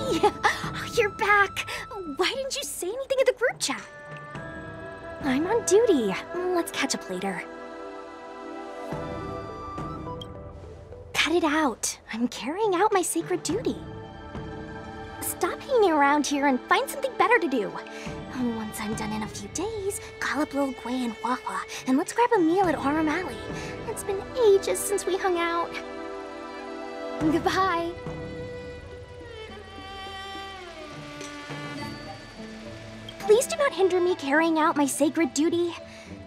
Hey! You're back! Why didn't you say anything in the group chat? I'm on duty. Let's catch up later. Cut it out. I'm carrying out my sacred duty. Stop hanging around here and find something better to do. Once I'm done in a few days, call up Lil Gwei and Huahua, and let's grab a meal at Aurum Alley. It's been ages since we hung out. Goodbye. Please do not hinder me carrying out my sacred duty.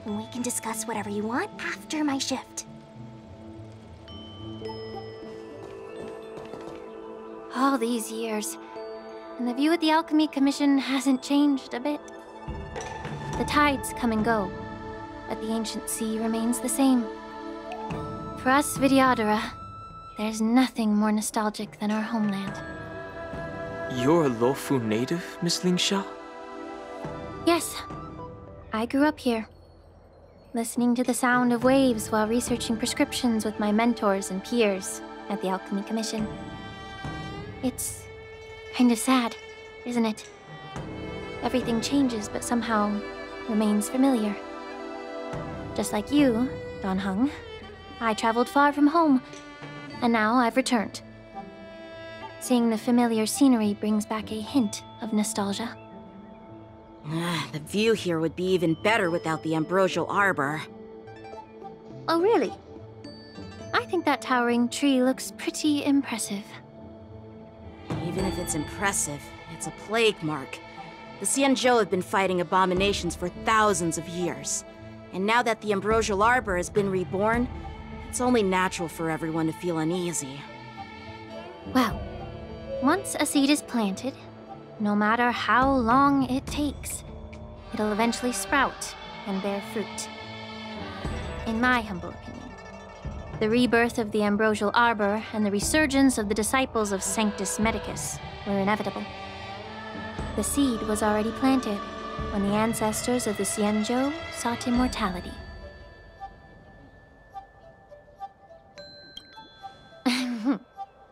We can discuss whatever you want after my shift. All these years, and the view at the Alchemy Commission hasn't changed a bit. The tides come and go, but the ancient sea remains the same. For us Vidyadhara, there's nothing more nostalgic than our homeland. You're a Luofu native, Miss Lingsha? Yes, I grew up here, listening to the sound of waves while researching prescriptions with my mentors and peers at the Alchemy Commission. It's kind of sad, isn't it? Everything changes, but somehow remains familiar. Just like you, Dan Heng, I traveled far from home, and now I've returned. Seeing the familiar scenery brings back a hint of nostalgia. The view here would be even better without the ambrosial arbor. Oh, really? I think that towering tree looks pretty impressive. Even if it's impressive, it's a plague mark. The Xianzhou have been fighting abominations for thousands of years. And now that the ambrosial arbor has been reborn, it's only natural for everyone to feel uneasy. Well, once a seed is planted, no matter how long it takes, it'll eventually sprout and bear fruit. In my humble opinion, the rebirth of the ambrosial arbor and the resurgence of the disciples of Sanctus Medicus were inevitable. The seed was already planted when the ancestors of the Xianzhou sought immortality.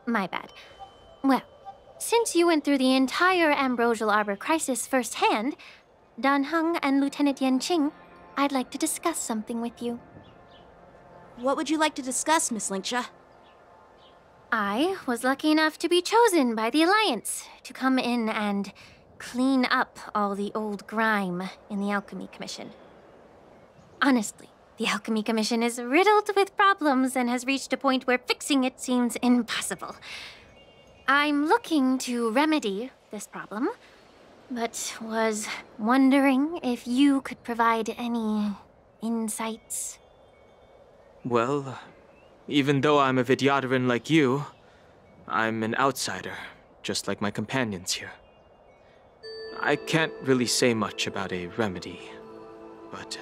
My bad. Well, since you went through the entire ambrosial arbor crisis firsthand, Dan Heng and Lieutenant Yanqing, I'd like to discuss something with you. What would you like to discuss, Miss Lingsha? I was lucky enough to be chosen by the Alliance to come in and clean up all the old grime in the Alchemy Commission. Honestly, the Alchemy Commission is riddled with problems and has reached a point where fixing it seems impossible. I'm looking to remedy this problem, but was wondering if you could provide any insights. Well, even though I'm a Vidyadharan like you, I'm an outsider, just like my companions here. I can't really say much about a remedy, but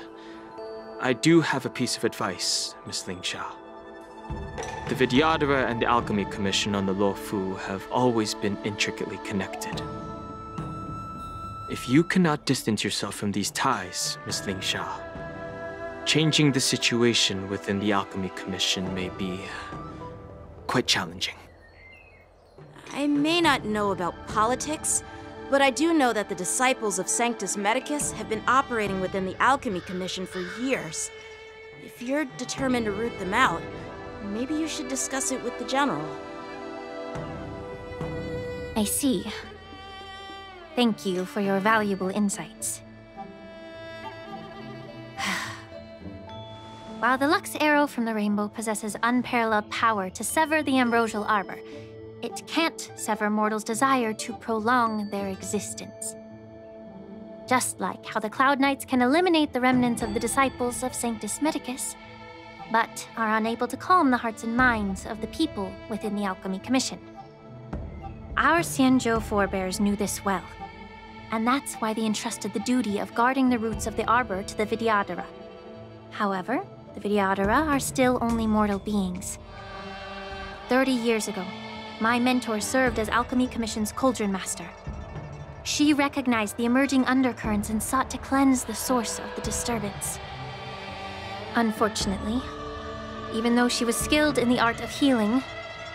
I do have a piece of advice, Miss Lingsha. The Vidyadhara and the Alchemy Commission on the Luofu have always been intricately connected. If you cannot distance yourself from these ties, Miss Lingsha, changing the situation within the Alchemy Commission may be quite challenging. I may not know about politics, but I do know that the disciples of Sanctus Medicus have been operating within the Alchemy Commission for years. If you're determined to root them out, maybe you should discuss it with the General. I see. Thank you for your valuable insights. While the Lux Arrow from the Rainbow possesses unparalleled power to sever the ambrosial arbor, it can't sever mortals' desire to prolong their existence. Just like how the Cloud Knights can eliminate the remnants of the disciples of Sanctus Medicus, but are unable to calm the hearts and minds of the people within the Alchemy Commission. Our Xianzhou forebears knew this well, and that's why they entrusted the duty of guarding the roots of the arbor to the Vidyadhara. However, the Vidyadhara are still only mortal beings. 30 years ago, my mentor served as Alchemy Commission's Cauldron Master. She recognized the emerging undercurrents and sought to cleanse the source of the disturbance. Unfortunately, even though she was skilled in the art of healing,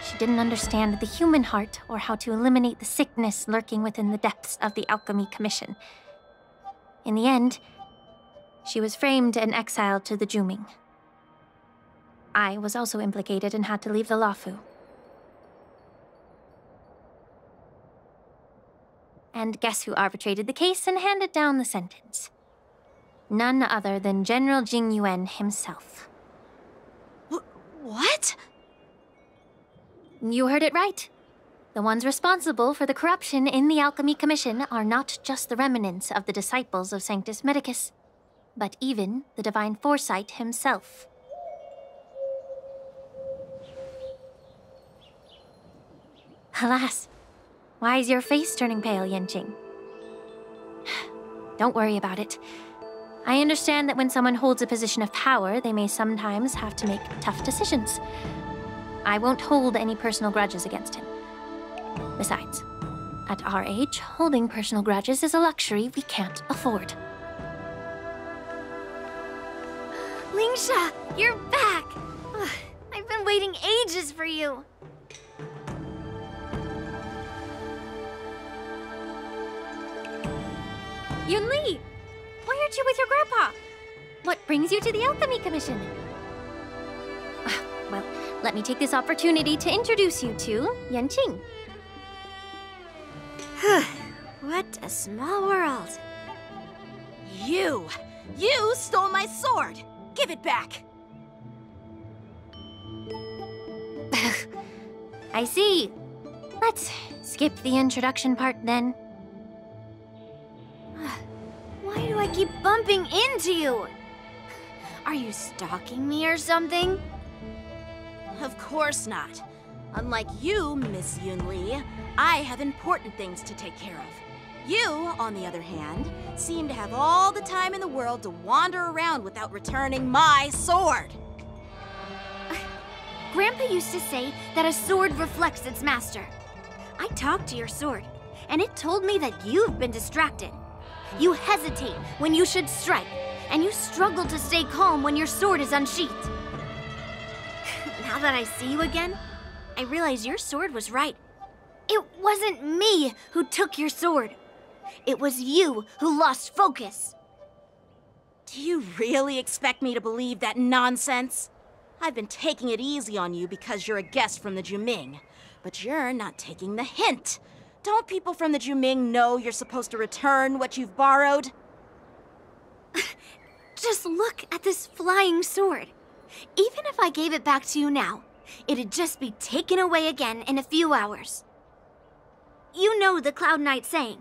she didn't understand the human heart or how to eliminate the sickness lurking within the depths of the Alchemy Commission. In the end, she was framed and exiled to the Juming. I was also implicated and had to leave the Lafu. And guess who arbitrated the case and handed down the sentence? None other than General Jing Yuan himself. What? You heard it right. The ones responsible for the corruption in the Alchemy Commission are not just the remnants of the disciples of Sanctus Medicus, but even the Divine Foresight himself. Alas, why is your face turning pale, Yanqing? Don't worry about it. I understand that when someone holds a position of power, they may sometimes have to make tough decisions. I won't hold any personal grudges against him. Besides, at our age, holding personal grudges is a luxury we can't afford. Lingsha, you're back! Ugh, I've been waiting ages for you. Yunli! Why aren't you with your grandpa? What brings you to the Alchemy Commission? Well, let me take this opportunity to introduce you to Yanqing. What a small world. You stole my sword! Give it back! I see. Let's skip the introduction part then. Why do I keep bumping into you? Are you stalking me or something? Of course not. Unlike you, Miss Yunli, I have important things to take care of. You, on the other hand, seem to have all the time in the world to wander around without returning my sword. Grandpa used to say that a sword reflects its master. I talked to your sword, and it told me that you've been distracted. You hesitate when you should strike, and you struggle to stay calm when your sword is unsheathed. Now that I see you again, I realize your sword was right. It wasn't me who took your sword. It was you who lost focus. Do you really expect me to believe that nonsense? I've been taking it easy on you because you're a guest from the Juming, but you're not taking the hint. Don't people from the Juming know you're supposed to return what you've borrowed? Just look at this flying sword. Even if I gave it back to you now, it'd just be taken away again in a few hours. You know the Cloud Knight saying,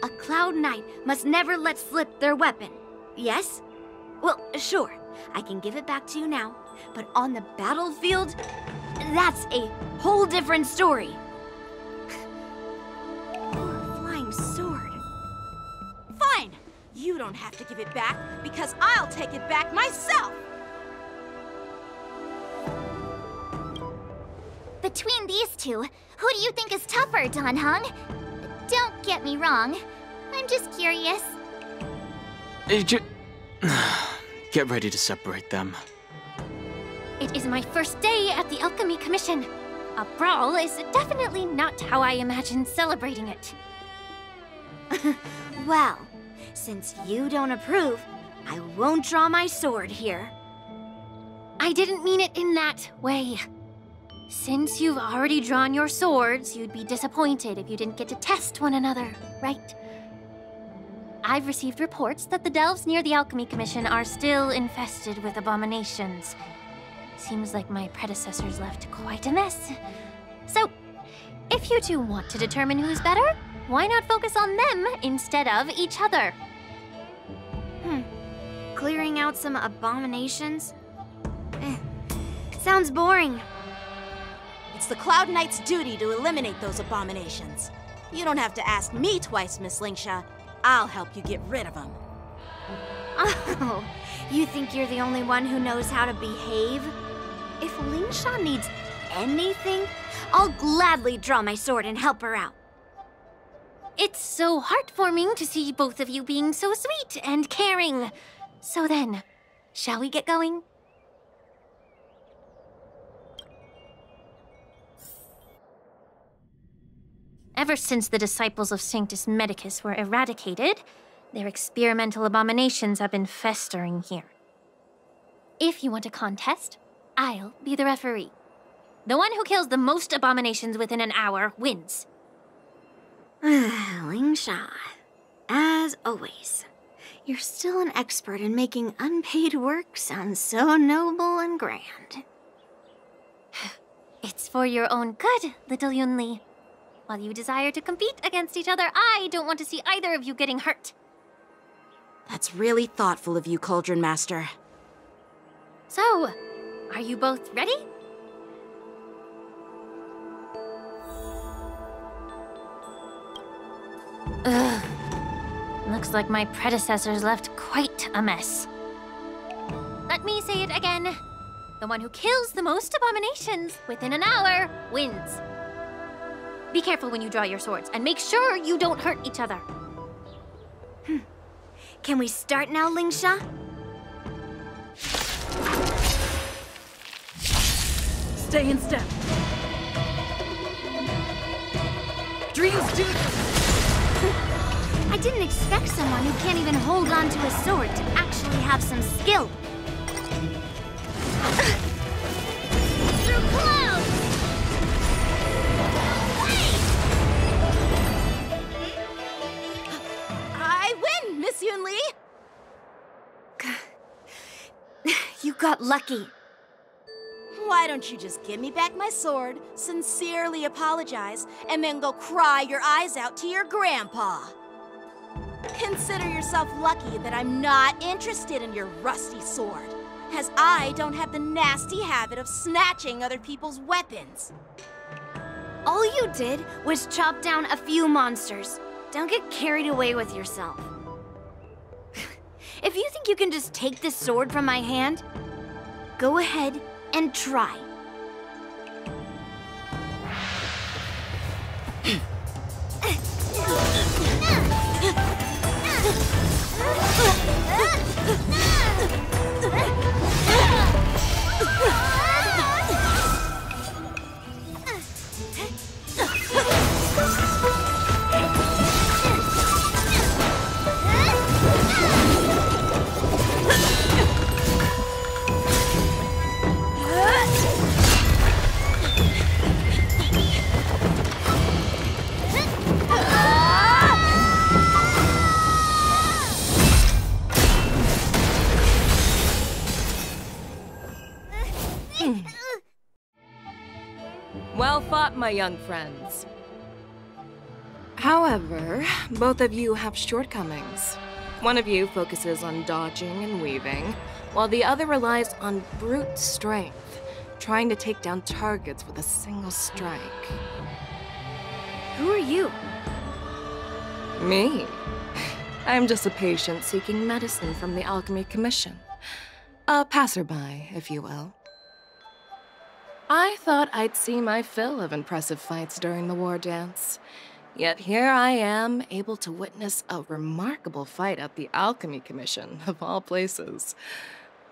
a Cloud Knight must never let slip their weapon, yes? Well, sure, I can give it back to you now, but on the battlefield, that's a whole different story. Poor flying sword. Fine! You don't have to give it back, because I'll take it back myself! Between these two, who do you think is tougher, Dan Heng? Don't get me wrong. I'm just curious. Get ready to separate them. It is my first day at the Alchemy Commission. A brawl is definitely not how I imagined celebrating it. Well, since you don't approve, I won't draw my sword here. I didn't mean it in that way. Since you've already drawn your swords, you'd be disappointed if you didn't get to test one another, right? I've received reports that the delves near the Alchemy Commission are still infested with abominations. Seems like my predecessors left quite a mess. So, if you two want to determine who's better, why not focus on them instead of each other? Clearing out some abominations? Sounds boring. It's the Cloud Knight's duty to eliminate those abominations. You don't have to ask me twice, Miss Lingsha. I'll help you get rid of them. Oh, you think you're the only one who knows how to behave? If Lingsha needs anything, I'll gladly draw my sword and help her out. It's so heartwarming to see both of you being so sweet and caring. So then, shall we get going? Ever since the disciples of Sanctus Medicus were eradicated, their experimental abominations have been festering here. If you want a contest, I'll be the referee. The one who kills the most abominations within an hour wins. Lingsha, as always, you're still an expert in making unpaid work sound so noble and grand. It's for your own good, little Yunli. While you desire to compete against each other, I don't want to see either of you getting hurt. That's really thoughtful of you, Cauldron Master. So, are you both ready? Ugh. Looks like my predecessors left quite a mess. Let me say it again. The one who kills the most abominations within an hour wins. Be careful when you draw your swords, and make sure you don't hurt each other. Can we start now, Lingsha? Stay in step. Dreams do. I didn't expect someone who can't even hold on to a sword to actually have some skill. Through clouds! I win, Miss Yunli! You got lucky. Why don't you just give me back my sword, sincerely apologize, and then go cry your eyes out to your grandpa? Consider yourself lucky that I'm not interested in your rusty sword, as I don't have the nasty habit of snatching other people's weapons. All you did was chop down a few monsters. Don't get carried away with yourself. If you think you can just take this sword from my hand, go ahead and try. Well fought, my young friends. However, both of you have shortcomings. One of you focuses on dodging and weaving, while the other relies on brute strength, trying to take down targets with a single strike. Who are you? Me? I'm just a patient seeking medicine from the Alchemy Commission. A passerby, if you will. I thought I'd see my fill of impressive fights during the war dance. Yet here I am, able to witness a remarkable fight at the Alchemy Commission, of all places.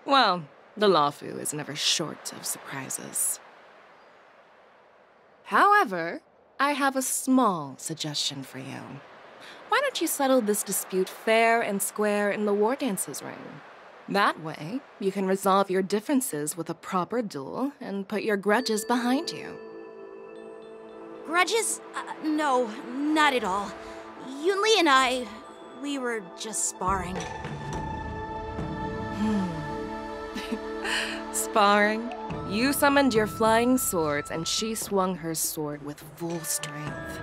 Well, the Lawfu is never short of surprises. However, I have a small suggestion for you. Why don't you settle this dispute fair and square in the war dance's ring? That way, you can resolve your differences with a proper duel and put your grudges behind you. Grudges? No, not at all. Yunli and we were just sparring. Sparring? You summoned your flying swords and she swung her sword with full strength.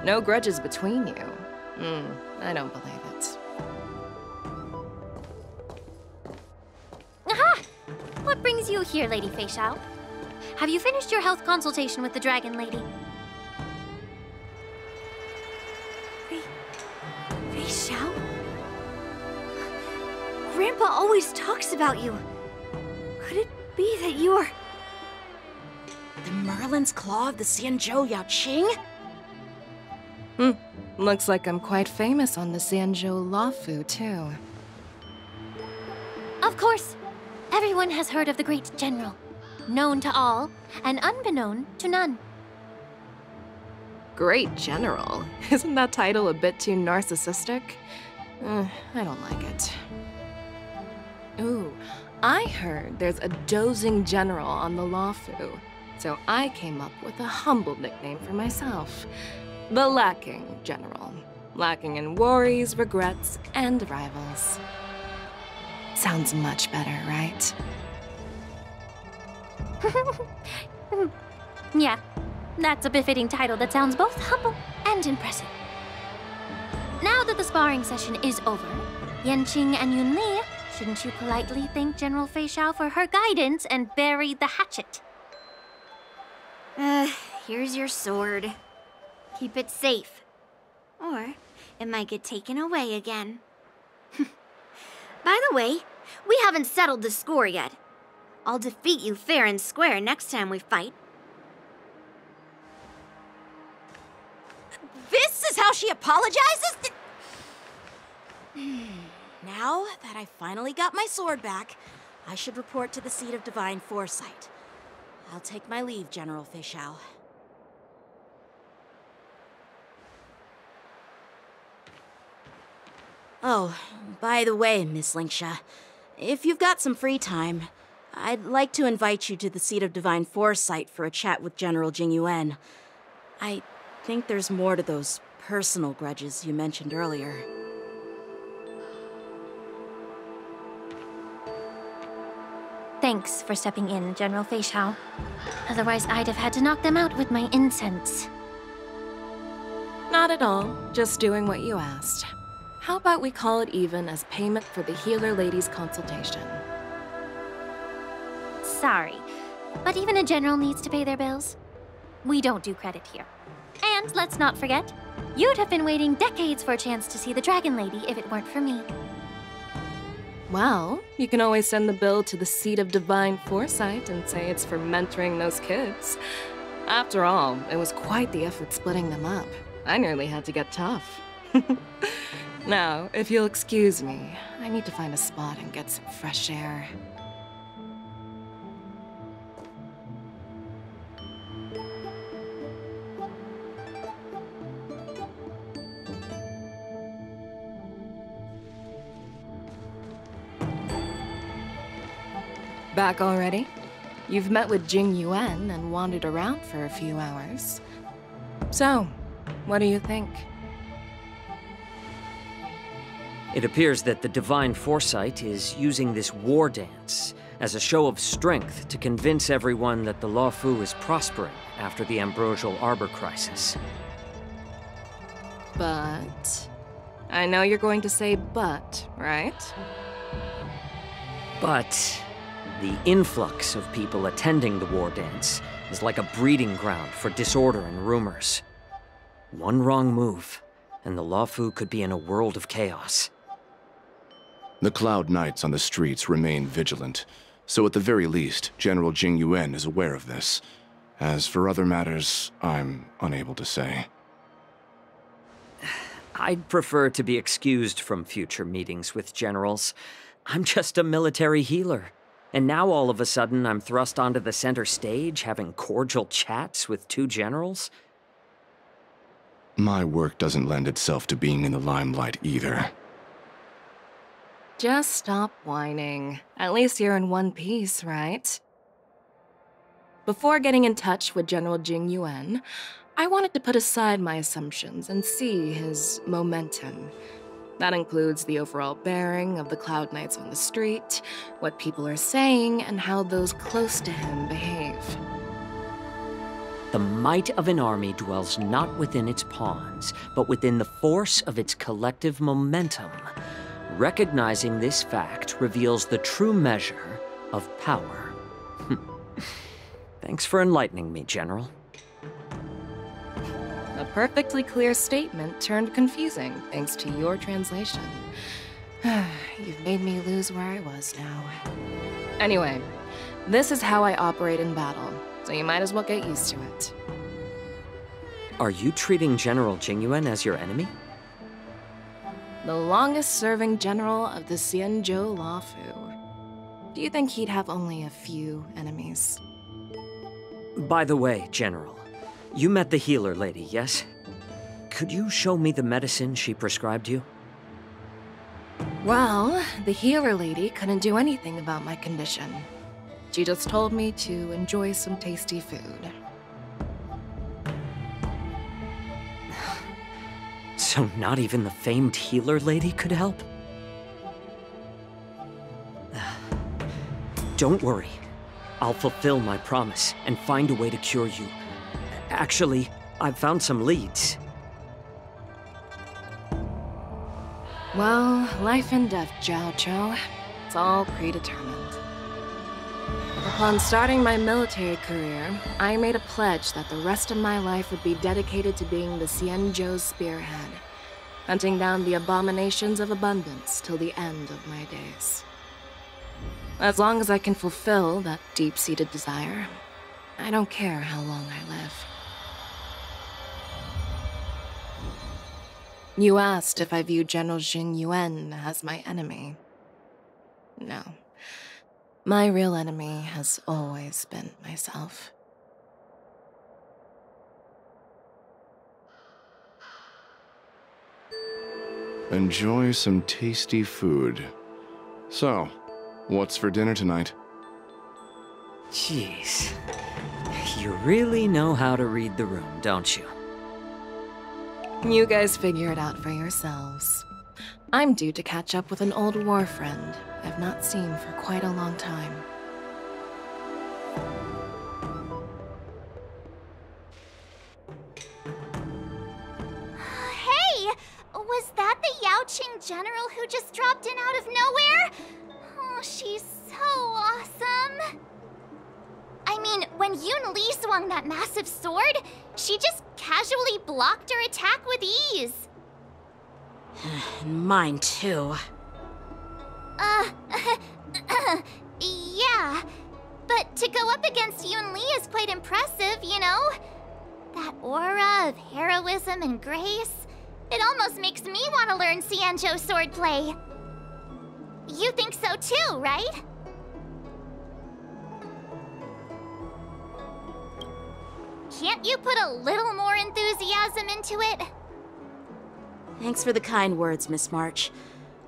No grudges between you. I don't believe it. Aha! What brings you here, Lady Fei Xiao? Have you finished your health consultation with the Dragon Lady? Fei Xiao? Grandpa always talks about you. Could it be that you're... The Merlin's Claw of the Xianzhou Yaoqing? Looks like I'm quite famous on the Xianzhou Lawfu, too. Of course. Everyone has heard of the great general. Known to all, and unbeknown to none. Great General. Isn't that title a bit too narcissistic? I don't like it. Ooh, I heard there's a dozing general on the Lawfu, so I came up with a humble nickname for myself. The Lacking General. Lacking in worries, regrets, and rivals. Sounds much better, right? Yeah, that's a befitting title that sounds both humble and impressive. Now that the sparring session is over, Yanqing and Yunli, shouldn't you politely thank General Fei Xiao for her guidance and bury the hatchet? Here's your sword. Keep it safe. Or it might get taken away again. By the way, we haven't settled the score yet. I'll defeat you fair and square next time we fight. This is how she apologizes? Now that I finally got my sword back, I should report to the seat of divine foresight. I'll take my leave, General Fei Xiao. Oh, by the way, Miss Linksha, if you've got some free time, I'd like to invite you to the seat of divine foresight for a chat with General Jingyuan. I think there's more to those personal grudges you mentioned earlier. Thanks for stepping in, General Fei Xiao. Otherwise, I'd have had to knock them out with my incense. Not at all. Just doing what you asked. How about we call it even as payment for the healer lady's consultation? Sorry, but even a general needs to pay their bills. We don't do credit here. And let's not forget, you'd have been waiting decades for a chance to see the Dragon Lady if it weren't for me. Well, you can always send the bill to the seat of divine foresight and say it's for mentoring those kids. After all, it was quite the effort splitting them up. I nearly had to get tough. Now, if you'll excuse me, I need to find a spot and get some fresh air. Back already? You've met with Jing Yuan and wandered around for a few hours. So, what do you think? It appears that the Divine Foresight is using this war dance as a show of strength to convince everyone that the Lawfu is prospering after the Ambrosial Arbor crisis. But... I know you're going to say but, right? But the influx of people attending the war dance is like a breeding ground for disorder and rumors. One wrong move, and the Lawfu could be in a world of chaos. The Cloud Knights on the streets remain vigilant, so at the very least, General Jing Yuan is aware of this. As for other matters, I'm unable to say. I'd prefer to be excused from future meetings with generals. I'm just a military healer. And now all of a sudden I'm thrust onto the center stage having cordial chats with two generals? My work doesn't lend itself to being in the limelight either. Just stop whining. At least you're in one piece, right? Before getting in touch with General Jing Yuan, I wanted to put aside my assumptions and see his momentum. That includes the overall bearing of the Cloud Knights on the street, what people are saying, and how those close to him behave. The might of an army dwells not within its pawns, but within the force of its collective momentum. Recognizing this fact reveals the true measure of power. Thanks for enlightening me, General. A perfectly clear statement turned confusing thanks to your translation. You've made me lose where I was now. Anyway, this is how I operate in battle, so you might as well get used to it. Are you treating General Jingyuan as your enemy? The longest-serving general of the Xianzhou Lawfu. Do you think he'd have only a few enemies? By the way, General, You met the healer lady, yes? Could you show me the medicine she prescribed you? Well, the healer lady couldn't do anything about my condition. She just told me to enjoy some tasty food. So not even the famed healer lady could help? Don't worry. I'll fulfill my promise and find a way to cure you. Actually, I've found some leads. Well, life and death, Jiao Cho. It's all predetermined. Upon starting my military career, I made a pledge that the rest of my life would be dedicated to being the Xianzhou's spearhead, hunting down the abominations of abundance till the end of my days. As long as I can fulfill that deep-seated desire, I don't care how long I live. You asked if I view General Jing Yuan as my enemy. No. My real enemy has always been myself. Enjoy some tasty food. So, what's for dinner tonight? Jeez. You really know how to read the room, don't you? You guys figure it out for yourselves. I'm due to catch up with an old war friend I've not seen for quite a long time. Hey! Was that the Yaoqing general who just dropped in out of nowhere? Oh, she's so awesome! I mean, when Yun Li swung that massive sword, she just casually blocked her attack with ease. Mine too. Yeah. But to go up against Yun Li is quite impressive, you know? That aura of heroism and grace, it almost makes me want to learn Xianzhou swordplay. You think so too, right? Can't you put a little more enthusiasm into it? Thanks for the kind words, Miss March.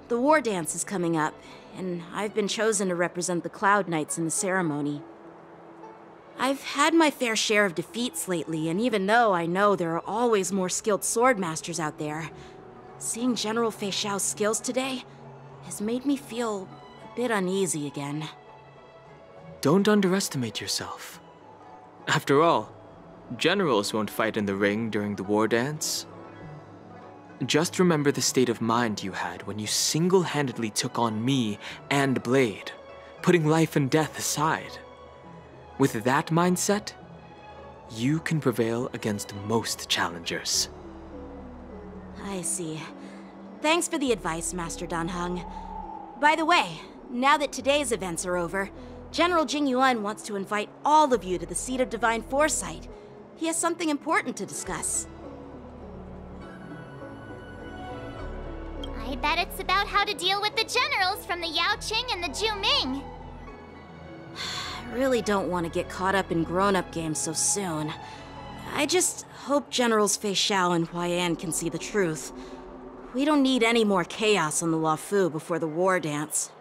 The war dance is coming up, and I've been chosen to represent the Cloud Knights in the ceremony. I've had my fair share of defeats lately, and even though I know there are always more skilled swordmasters out there, seeing General Fei Xiao's skills today has made me feel a bit uneasy again. Don't underestimate yourself. After all, generals won't fight in the ring during the war dance. Just remember the state of mind you had when you single-handedly took on me and Blade, putting life and death aside. With that mindset, you can prevail against most challengers. I see. Thanks for the advice, Master Dan Heng. By the way, now that today's events are over, General Jing Yuan wants to invite all of you to the Seat of Divine Foresight. He has something important to discuss. I bet it's about how to deal with the generals from the Yaoqing and the Zhuming. I really don't want to get caught up in grown-up games so soon. I just hope Generals Fei Xiao and Huaiyan can see the truth. We don't need any more chaos on the Luofu before the war dance.